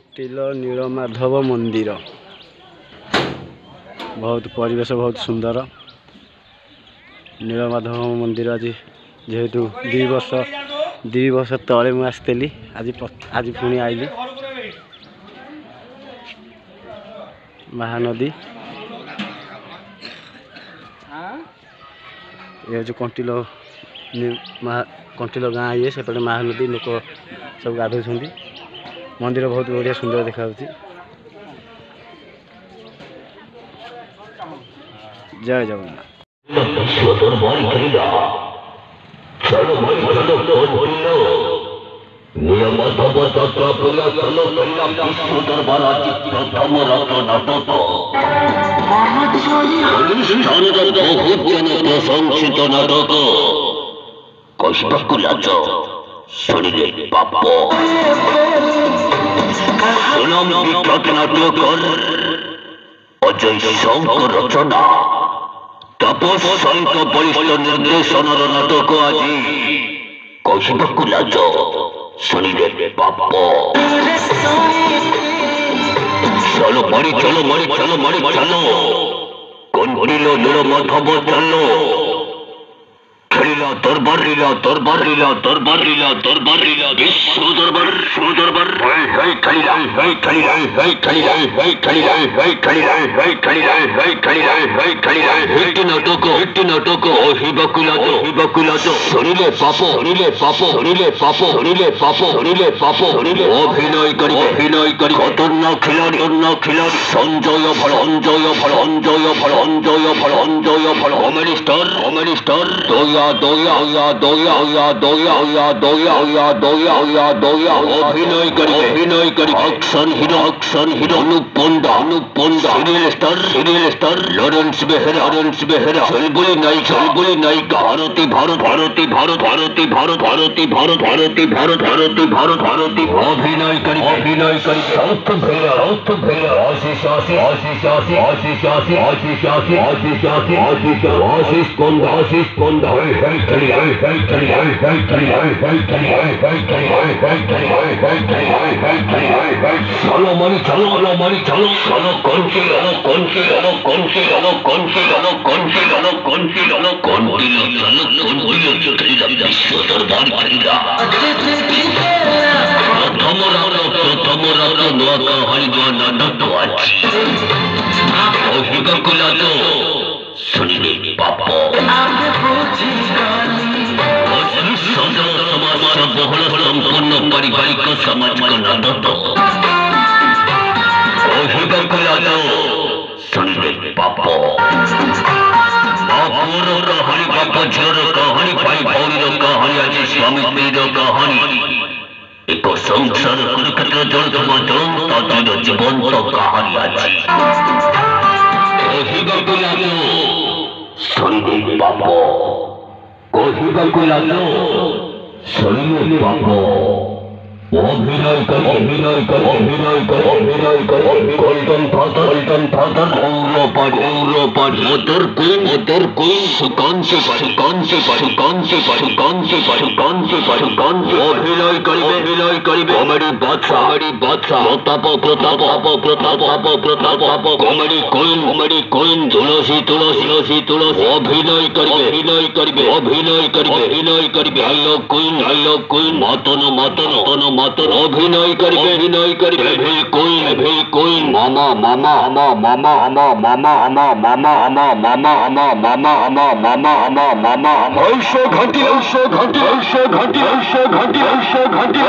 କଣ୍ଟିଲ ନୀଳମାଧବ ମନ୍ଦିର ବହୁତ ପରିବେଶ ବହୁତ ସୁନ୍ଦର। ନୀଳମାଧବ ମନ୍ଦିର ଆଜି ଯେହେତୁ ଦୁଇ ବର୍ଷ ତଳେ ମୁଁ ଆସିଥିଲି, ଆଜି ପୁଣି ଆଇଲି। ମହାନଦୀ ଏ ହେଉଛି କଣ୍ଟିଲ ଗାଁ। ଇଏ ସେପଟେ ମହାନଦୀ, ଲୋକ ସବୁ ଗାଧଉଛନ୍ତି। ମନ୍ଦିର ବହୁତ ବଢ଼ିଆ ସୁନ୍ଦର ଦେଖାଯାଉଛି। ଜୟ ଜଗନ୍ନାଥ। প্রশংসিত নাটক কষ্টক লাজ শরীরে পাপ সুনাম বিখ্যাত নাটকর অজয় শঙ্কর রচনা তাপস সহিত বরিষ্ঠ নির্দেশনার নাটক আজি কষ্টক লাজ শরীরে পাপ। চলো মারি চলো মারি চলো মারি চলো কণ্টিল নীলমাধব চলো খেলিলা দরবার লীলা দরবার লীলা দরবার লীলা দরবার লীলা বিশ্ব দরবার সুদরবার হেই খেলিলা হেই খেলিলা হেই খেলিলা হেই খেলিলা হেই খেলিলা হেই খেলিলা হেই খেলিলা হেই খেলিলা হেটি নাটক অহিবাকুলাজ শরীরে পাপ শরীরে পাপ শরীরে পাপ শরীরে পাপ শরীরে পাপ শরীরে অভিনয় করি খতরনাক খিলাড়ি সঞ্জয় ভল অঞ্জয় ভল অঞ্জয় ভল অঞ্জয় ভল অঞ্জয় ভল কমেডি স্টার দয়া দয়া হইয়া দয়া হইয়া দয়া হইয়া দয়া হইয়া দয়া হইয়া দয়া অভিনয় করি action hero Anup Panda serial star Lawrence Behera চলবুলি নায়িকা ভারতী অভিনয় করি সাউথ ভেলা আশিস পন্ডা চলো মারি চলো বিশ্ব দরবার খেলিলা প্রথম রাত নোয়া কাহানি নোয়া নাটক আছে অহিবাকুলাজ শরীরে পাপ বহুল সম্পূর্ণ পারিবারিক সামাজিক নাটক অহিবাকুলাজ শরীরে পাপ বাপুর কাহানি বাপ ঝিওর কাহানি ভাই ভৌরীর কাহানি আছে স্বামী স্ত্রীর কাহানি এক সংসার কুরুক্ষেত্র জড়িত তাদের জীবন্ত কাহানি আছে অহিবাকুলাজ শরীরে পাপ অহিবাকুলাজ শরীরে পাপ অভিনয় করি গোল্ডেন ফাদার গৌরপাট মোটর কুইন সুকান্তি অভিনয় করিবে কমেডি বাদশা প্রতাপ কমেডি কুইন তুলসী অভিনয় করিবে ডায়লগ কুইন মাতন অভিনয় করিবে কুইন মামা ঘাটি